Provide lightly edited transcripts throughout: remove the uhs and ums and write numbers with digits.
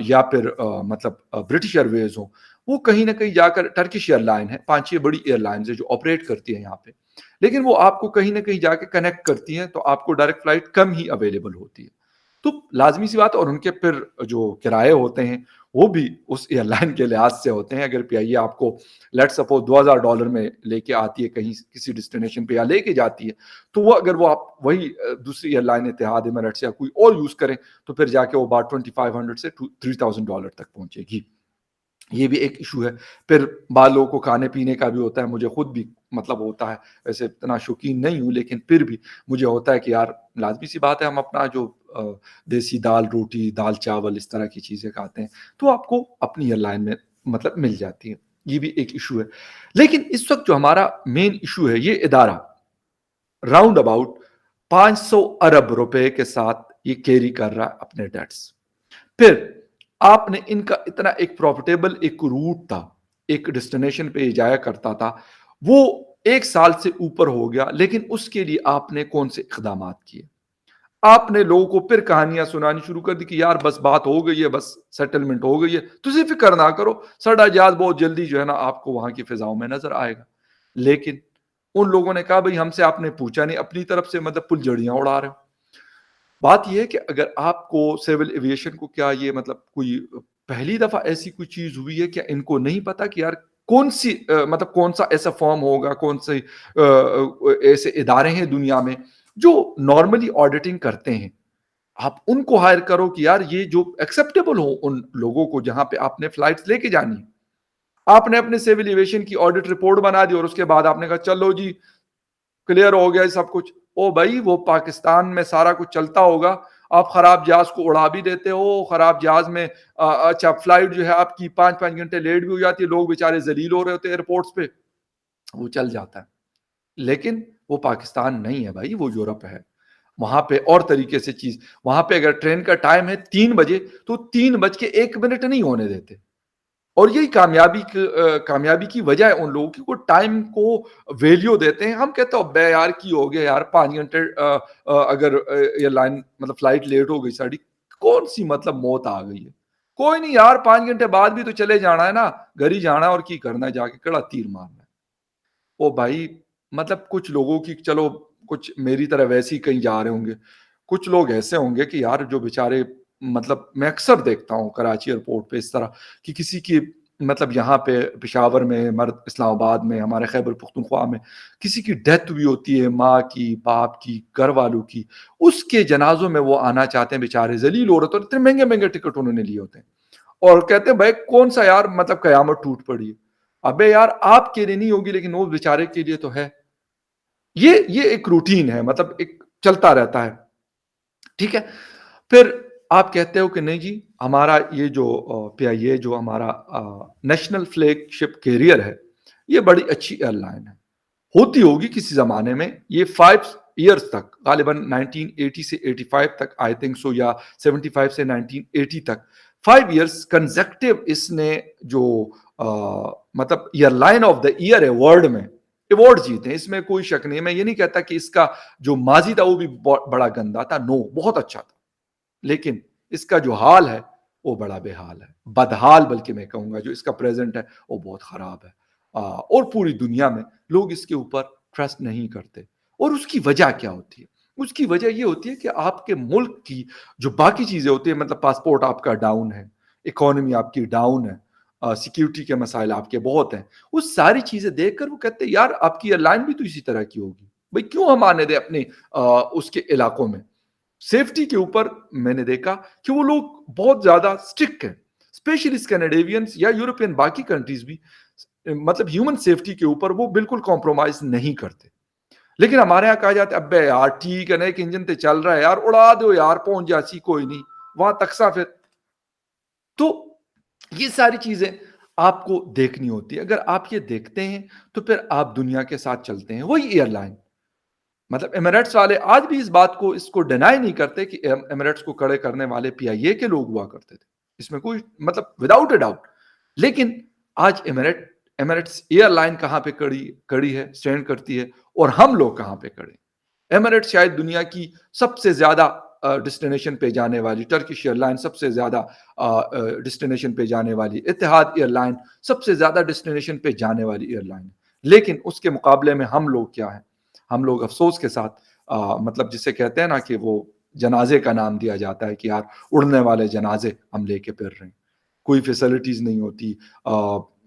یا پھر مطلب برٹش ایئر ویز ہوں، وہ کہیں نہ کہیں جا کر ٹرکش ایئر لائن ہے، 5-6 بڑی ایئر لائنز ہیں جو آپریٹ کرتی ہیں یہاں پہ، لیکن وہ آپ کو کہیں نہ کہیں جا کے کنیکٹ کرتی ہیں، تو آپ کو ڈائریکٹ فلائٹ کم ہی اویلیبل ہوتی ہے، تو لازمی سی بات ہے، اور ان کے پھر جو کرائے ہوتے ہیں وہ بھی اس ایئر لائن کے لحاظ سے ہوتے ہیں. اگر پی آئی اے آپ کو لیٹ سپوز $2000 میں لے کے آتی ہے کہیں کسی ڈیسٹینیشن پہ یا لے کے جاتی ہے، تو وہ اگر وہ آپ وہی دوسری ایئر لائن اتحاد ایمریٹس یا کوئی اور یوز کریں تو پھر جا کے وہ بات $2500 سے $3000 تک پہنچے گی. یہ بھی ایک ایشو ہے. پھر بعض لوگوں کو کھانے پینے کا بھی ہوتا ہے، مجھے خود بھی مطلب ہوتا ہے، ویسے اتنا شوقین نہیں ہوں لیکن پھر بھی مجھے ہوتا ہے کہ یار لازمی سی بات ہے، ہم اپنا جو دیسی دال روٹی دال چاول اس طرح کی چیزیں کھاتے ہیں تو آپ کو اپنی ایئر لائن میں مطلب مل جاتی ہے. یہ بھی ایک ایشو ہے. لیکن اس وقت جو ہمارا مین ایشو ہے، یہ ادارہ راؤنڈ اباؤٹ $500 ارب کے ساتھ یہ کیری کر رہا ہے اپنے ڈیٹس. پھر آپ نے ان کا اتنا ایک پروفیٹیبل ایک روٹ تھا، ایک ڈیسٹینیشن پہ یہ جایا کرتا تھا، وہ 1 سال سے اوپر ہو گیا، لیکن اس کے لیے آپ نے کون سے اقدامات کیے؟ آپ نے لوگوں کو پھر کہانیاں سنانی شروع کر دی کہ یار بس بات ہو گئی ہے، بس سیٹلمنٹ ہو گئی ہے، تجھے فکر نہ کرو، سڑا جہاز بہت جلدی جو ہے نا آپ کو وہاں کی فضاؤں میں نظر آئے گا. لیکن ان لوگوں نے کہا بھائی ہم سے آپ نے پوچھا نہیں، اپنی طرف سے مطلب پل جڑیاں اڑا رہے ہو. بات یہ ہے کہ اگر آپ کو سول ایویشن کو کیا یہ مطلب کوئی پہلی دفعہ ایسی کوئی چیز ہوئی ہے، کیا ان کو نہیں پتا کہ یار کون سی مطلب کون سا ایسا فارم ہوگا، کون سے ایسے ادارے ہیں دنیا میں جو نارملی آڈیٹنگ کرتے ہیں، آپ ان کو ہائر کرو کہ یار یہ جو ایکسیپٹیبل ہو ان لوگوں کو جہاں پہ آپ نے فلائٹس لے کے جانی ہے. آپ نے اپنے سول ایویشن کی آڈٹ رپورٹ بنا دی اور اس کے بعد آپ نے کہا چلو جی کلیئر ہو گیا سب کچھ. او بھائی وہ پاکستان میں سارا کچھ چلتا ہوگا، آپ خراب جہاز کو اڑا بھی دیتے ہو، خراب جہاز میں اچھا فلائٹ جو ہے آپ کی 5-5 گھنٹے لیٹ بھی ہو جاتی ہے، لوگ بیچارے ذلیل ہو رہے ہوتے ہیں ایئرپورٹس پہ، وہ چل جاتا ہے. لیکن وہ پاکستان نہیں ہے بھائی، وہ یورپ ہے. وہاں پہ اور طریقے سے چیز، وہاں پہ اگر ٹرین کا ٹائم ہے 3 بجے تو 3:01 نہیں ہونے دیتے. اور یہی کامیابی کی وجہ ہے ان لوگوں کی، وہ ٹائم کو ویلیو دیتے ہیں. ہم کہتے ہو بے یار کی ہو گیا یار 5 گھنٹے اگر ایئر لائن مطلب فلائٹ لیٹ ہو گئی ساڑی کون سی مطلب موت آ گئی ہے، کوئی نہیں یار 5 گھنٹے بعد بھی تو چلے جانا ہے نا، گھر ہی جانا ہے اور کی کرنا ہے، جا کے کڑا تیر مارنا ہے. او بھائی مطلب کچھ لوگوں کی چلو کچھ میری طرح ویسے ہی کہیں جا رہے ہوں گے، کچھ لوگ ایسے ہوں گے کہ یار جو بیچارے مطلب میں اکثر دیکھتا ہوں کراچی ایئرپورٹ پہ اس طرح کہ کسی کی مطلب یہاں پہ پشاور میں اسلام آباد میں ہمارے خیبر پختونخوا میں کسی کی ڈیتھ بھی ہوتی ہے، ماں کی باپ کی گھر والوں کی، اس کے جنازوں میں وہ آنا چاہتے ہیں، بیچارے ذلیل ہو رہے ہوتے ہیں، اتنے مہنگے مہنگے ٹکٹ انہوں نے لیے ہوتے ہیں اور کہتے ہیں بھائی کون سا یار مطلب قیامت ٹوٹ پڑی ہے. ابے یار آپ کے لیے نہیں ہوگی لیکن وہ بیچارے کے لیے تو ہے. یہ ایک روٹین ہے، مطلب ایک چلتا رہتا ہے. ٹھیک ہے. پھر آپ کہتے ہو کہ نہیں جی ہمارا یہ جو پی آئی اے جو ہمارا نیشنل فلیگ شپ کیریئر ہے یہ بڑی اچھی ایئر لائن ہے، ہوتی ہوگی کسی زمانے میں. یہ 5 ایئرز تک غالباً 1980 سے 85 تک آئی تھنک سو، یا 75 سے 1980 تک 5 ایئرز کنزیکٹیو اس نے جو مطلب airline of the year ہے ورلڈ میں ایوارڈ جیتے ہیں، اس میں کوئی شک نہیں. میں یہ نہیں کہتا کہ اس کا جو ماضی تھا وہ بھی بڑا گندا تھا، نو بہت اچھا تھا، لیکن اس کا جو حال ہے وہ بڑا بے حال ہے، بدحال بلکہ میں کہوں گا. جو اس کا پریزنٹ ہے وہ بہت خراب ہے، اور پوری دنیا میں لوگ اس کے اوپر ٹرسٹ نہیں کرتے. اور اس کی وجہ کیا ہوتی ہے؟ اس کی وجہ یہ ہوتی ہے کہ آپ کے ملک کی جو باقی چیزیں ہوتی ہیں، مطلب پاسپورٹ آپ کا ڈاؤن ہے، اکانومی آپ کی ڈاؤن ہے، سیکیورٹی کے مسائل آپ کے بہت ہیں، وہ ساری چیزیں دیکھ کر وہ کہتے ہیں یار آپ کی ایئر لائن بھی تو اسی طرح کی ہوگی، بھائی کیوں ہم آنے دیں اپنے اس کے علاقوں میں. سیفٹی کے اوپر میں نے دیکھا کہ وہ لوگ بہت زیادہ اسٹرکٹ ہیں، اسپیشلی کینیڈیوینز یا یورپین باقی کنٹریز بھی مطلب ہیومن سیفٹی کے اوپر وہ بالکل کمپرومائز نہیں کرتے. لیکن ہمارے یہاں کہا جاتا ہے ابے یار ٹھیک ہے نا ایک انجن تے چل رہا ہے یار اڑا دو یار پہنچ جاسی کوئی نہیں وہاں تکسا پھر. تو یہ ساری چیزیں آپ کو دیکھنی ہوتی ہے. اگر آپ یہ دیکھتے ہیں تو پھر آپ دنیا کے ساتھ چلتے ہیں. وہی ایئر لائن مطلب ایمریٹس والے آج بھی اس بات کو اس کو ڈینائی نہیں کرتے کہ ایمریٹس کو کھڑے کرنے والے پی آئی اے کے لوگ ہوا کرتے تھے، اس میں کوئی مطلب وداؤٹ اے ڈاؤٹ. لیکن آج ایمریٹس ایئر لائن کہاں پہ کڑی ہے، اسٹینڈ کرتی ہے، اور ہم لوگ کہاں پہ کھڑے. ایمریٹس شاید دنیا کی سب سے زیادہ ڈیسٹینیشن پہ جانے والی، ٹرکش ایئر لائن سب سے زیادہ ڈیسٹینیشن پہ جانے والی، اتحاد ایئر لائن سب سے زیادہ ڈیسٹینیشن پہ جانے والی ایئر لائن ہے، لیکن اس کے مقابلے میں ہم لوگ کیا ہیں، ہم لوگ افسوس کے ساتھ مطلب جسے کہتے ہیں نا کہ وہ جنازے کا نام دیا جاتا ہے کہ یار اڑنے والے جنازے ہم لے کے پھر رہے ہیں، کوئی فیسلٹیز نہیں ہوتی،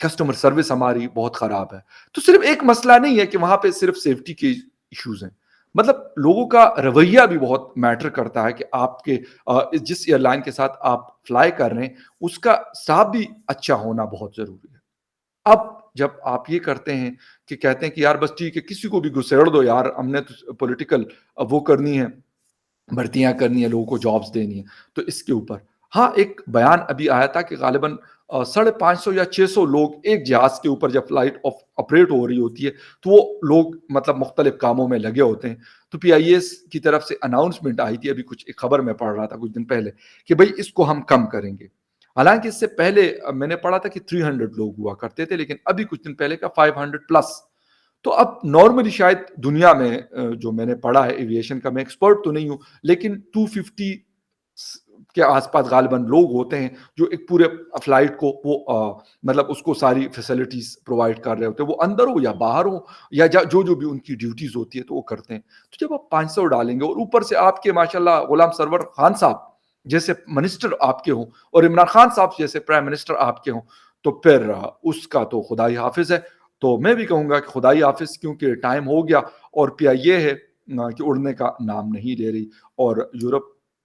کسٹمر سروس ہماری بہت خراب ہے۔ تو صرف ایک مسئلہ نہیں ہے کہ وہاں پہ صرف سیفٹی کے ایشوز ہیں، مطلب لوگوں کا رویہ بھی بہت میٹر کرتا ہے کہ آپ کے جس ایئر لائن کے ساتھ آپ فلائی کر رہے ہیں اس کا اسٹاف بھی اچھا ہونا بہت ضروری ہے۔ اب جب آپ یہ کرتے ہیں کہ کہتے ہیں کہ یار بس ٹھیک ہے کسی کو بھی گھسیڑ دو یار، ہم نے تو پولیٹیکل وہ کرنی ہے، بھرتیاں کرنی ہے، لوگوں کو جابس دینی ہے، تو اس کے اوپر ہاں ایک بیان ابھی آیا تھا کہ غالباً 550 یا 600 لوگ ایک جہاز کے اوپر جب فلائٹ آپریٹ ہو رہی ہوتی ہے تو وہ لوگ مطلب مختلف کاموں میں لگے ہوتے ہیں، تو پی آئی ایس کی طرف سے اناؤنسمنٹ آئی تھی، ابھی کچھ ایک خبر میں پڑھ رہا تھا کچھ دن پہلے کہ بھائی اس کو ہم کم کریں گے، حالانکہ اس سے پہلے میں نے پڑھا تھا کہ 300 لوگ ہوا کرتے تھے، لیکن ابھی کچھ دن پہلے کا 500 پلس۔ تو اب نارملی شاید دنیا میں جو میں نے پڑھا ہے ایویشن کا، میں ایکسپرٹ تو نہیں ہوں لیکن 250 کے آس پاس غالباً لوگ ہوتے ہیں جو ایک پورے فلائٹ کو وہ مطلب اس کو ساری فیسلٹیز پرووائڈ کر رہے ہوتے ہیں، وہ اندر ہو یا باہر ہو یا جو بھی ان کی ڈیوٹیز ہوتی ہے تو وہ کرتے ہیں۔ تو جب آپ 500 ڈالیں گے اور اوپر سے آپ کے ماشاءاللہ غلام سرور خان صاحب جیسے منسٹر آپ کے ہوں اور عمران خان صاحب جیسے پرائم منسٹر آپ کے ہوں، تو پھر اس کا تو خدائی حافظ ہے۔ تو میں بھی کہوں گا کہ خدائی حافظ، کیونکہ ٹائم ہو گیا اور پیا یہ ہے کہ اڑنے کا نام نہیں لے رہی، اور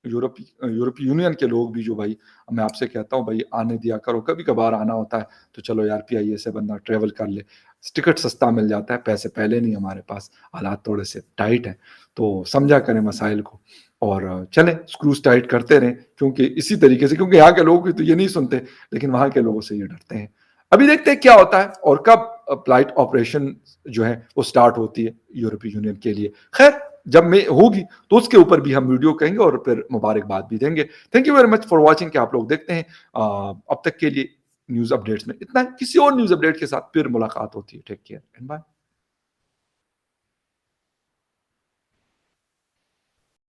یورپی یونین کے لوگ بھی جو بھائی میں آپ سے کہتا ہوں بھائی آنے دیا کرو، کبھی کبھار آنا ہوتا ہے تو چلو یار پی آئی اے سے بندہ ٹریول کر لے، ٹکٹ سستا مل جاتا ہے، پیسے پہلے نہیں ہمارے پاس، حالات تھوڑے سے ٹائٹ ہیں، تو سمجھا کریں مسائل کو اور چلیں اسکروز ٹائٹ کرتے رہیں، کیونکہ اسی طریقے سے کیونکہ یہاں کے لوگ تو یہ نہیں سنتے لیکن وہاں کے لوگوں سے یہ ڈرتے ہیں۔ ابھی دیکھتے ہیں کیا ہوتا ہے اور کب فلائٹ آپریشن جو ہے وہ سٹارٹ ہوتی ہے یورپی یونین کے لیے، خیر جب میں ہوگی تو اس کے اوپر بھی ہم ویڈیو کہیں گے اور پھر مبارکباد بھی دیں گے۔ Thank you very much for watching کہ آپ لوگ دیکھتے ہیں۔ اب تک کے لیے نیوز اپڈیٹس میں اتنا، کسی اور نیوز اپڈیٹ کے ساتھ پھر ملاقات ہوتی ہے، ٹیک کیئر اینڈ بائے۔